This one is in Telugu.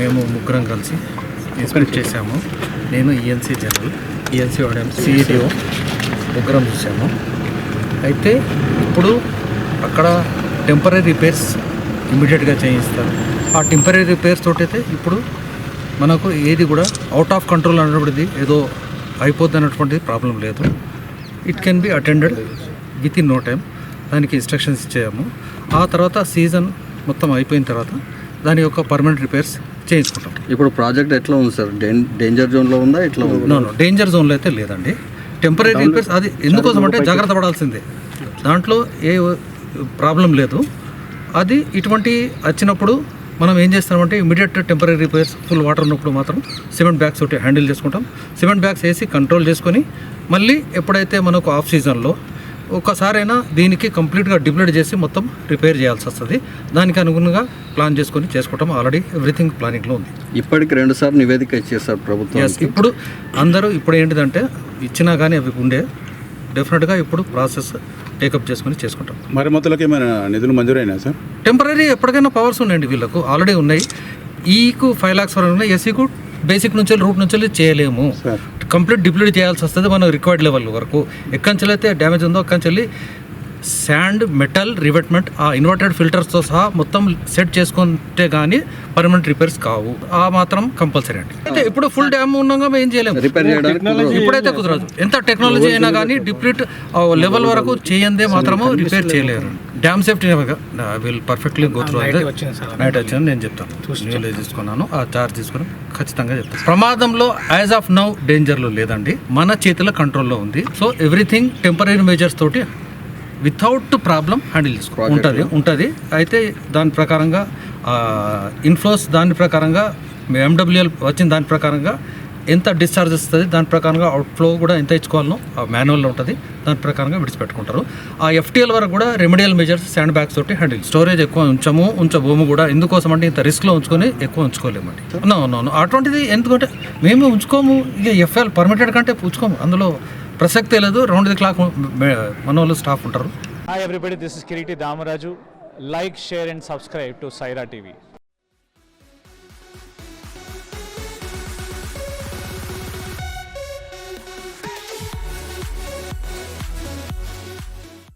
మేము ముగ్గురం కలిసి ఇన్స్పెక్ట్ చేశాము. నేను ఈఎన్సీ జనరల్, ఈఎన్సీ వాడాము, సిఇటిఓ ముగ్గురం చూసాము. అయితే ఇప్పుడు అక్కడ టెంపరీ రిపేర్స్ ఇమ్మీడియట్గా చేయిస్తారు. ఆ టెంపరీ రిపేర్స్ తోటైతే ఇప్పుడు మనకు ఏది కూడా అవుట్ ఆఫ్ కంట్రోల్ అనేటువంటిది ఏదో అయిపోద్ది అన్నటువంటిది ప్రాబ్లం లేదు. It can be attended within no time. దానికి ఇన్స్ట్రక్షన్స్ ఇచ్చాము. ఆ తర్వాత సీజన్ మొత్తం అయిపోయిన తర్వాత దాని యొక్క పర్మనెంట్ రిపేర్స్ చేయించుకుంటాం. ఇప్పుడు ప్రాజెక్ట్ ఎట్లా ఉంది సార్? డేంజర్ జోన్లో ఉందా? ఎట్లా ఉంది? నో డేంజర్ జోన్లో అయితే లేదండి. టెంపరీ రిపేర్స్ అది ఎందుకోసం అంటే జాగ్రత్త పడాల్సిందే, దాంట్లో ఏ ప్రాబ్లం లేదు. అది ఇటువంటి వచ్చినప్పుడు మనం ఏం చేస్తామంటే immediate temporary repairs full water ఉన్నప్పుడు మాత్రం సిమెంట్ బ్యాగ్స్ ఒకటి హ్యాండిల్ చేసుకుంటాం. సిమెంట్ బ్యాగ్స్ వేసి కంట్రోల్ చేసుకొని మళ్ళీ ఎప్పుడైతే మనకు ఆఫ్ సీజన్లో ఒక్కసారైనా దీనికి కంప్లీట్గా డిప్లైడ్ చేసి మొత్తం రిపేర్ చేయాల్సి వస్తుంది. దానికి అనుగుణంగా ప్లాన్ చేసుకొని చేసుకుంటాం. ఆల్రెడీ ఎవ్రీథింగ్ ప్లానింగ్లో ఉంది. ఇప్పటికి 2 సార్లు నివేదిక ఇచ్చేస్తారు ప్రభుత్వం. ఇప్పుడు అందరూ ఇప్పుడు ఏంటిదంటే ఇచ్చినా కానీ అవి ఉండే డెఫినెట్గా ఇప్పుడు ప్రాసెస్ టేకప్ చేసుకుంటాం. మరమ్మతులకు ఏమైనా నిధులు మంజూరైనా సార్? టెంపరీ ఎప్పటికైనా పవర్స్ ఉన్నాయండి, వీళ్ళకు ఆల్రెడీ ఉన్నాయి. ఈకు 5 lakhs వరకు ఉన్నాయి. ఎస్సీకు బేసిక్ నుంచి రూట్ నుంచి చేయలేము, కంప్లీట్ డిప్లీట్ చేయాల్సి వస్తుంది మన రిక్వైర్డ్ లెవెల్ వరకు. ఎక్కడి అయితే డ్యామేజ్ ఉందో అక్కడి శాండ్, మెటల్, రివెట్మెంట్, ఆ ఇన్వర్టెడ్ ఫిల్టర్స్తో సహా మొత్తం సెట్ చేసుకుంటే కానీ పర్మనెంట్ రిపేర్స్ కావు. ఆ మాత్రం కంపల్సరీ అండి. అయితే ఇప్పుడు ఫుల్ డ్యామ్ ఉన్నాగా ఏం చేయలేము, ఇప్పుడైతే కుదరదు. ఎంత టెక్నాలజీ అయినా కానీ డిప్లీట్ లెవెల్ వరకు చేయందే మాత్రము రిపేర్ చేయలేరు. Dam safety will perfectly go through. Night వచ్చింది నేను చెప్తాను, తీసుకున్నాను ఆ చార్జ్ తీసుకుని ఖచ్చితంగా చెప్తాను. ప్రమాదంలో యాజ్ ఆఫ్ నౌ డేంజర్లో లేదండి, మన చేతిలో కంట్రోల్లో ఉంది. సో ఎవ్రీథింగ్ టెంపరీ మెజర్స్ తోటి వితౌట్ ప్రాబ్లం హ్యాండిల్ ఉంటుంది. అయితే దాని ప్రకారంగా ఇన్ఫ్లోస్ దాని ప్రకారంగా ఎండబ్ల్యూఎల్ వచ్చిన దాని ప్రకారంగా ఎంత డిశ్చార్జ్ వస్తుంది, దాని ప్రకారంగా అవుట్ఫ్లో కూడా ఎంత ఇచ్చుకోవాలనో ఆ మాన్యువల్లో ఉంటుంది. దాని ప్రకారంగా విడిచిపెట్టుకుంటారు. ఆ ఎఫ్టీఎల్ వరకు కూడా రెమెడియల్ మెజర్స్ శాండ్ బ్యాగ్స్ తోటి హ్యాండిల్. స్టోరేజ్ ఎక్కువ ఉంచబోము కూడా. ఎందుకోసం అంటే ఇంత రిస్క్లో ఉంచుకొని ఉంచుకోలేమండి. అవునవును అటువంటిది. ఎందుకంటే మేము ఉంచుకోము, ఇక ఎఫ్ఎల్ పర్మిటెడ్ కంటే ఉంచుకోము, అందులో ప్రసక్తే లేదు. రౌండ్ ది క్లాక్ మన వాళ్ళు స్టాఫ్ ఉంటారు. Hi everybody, this is Kiriti Damaraju. Like, share and subscribe to Saira TV.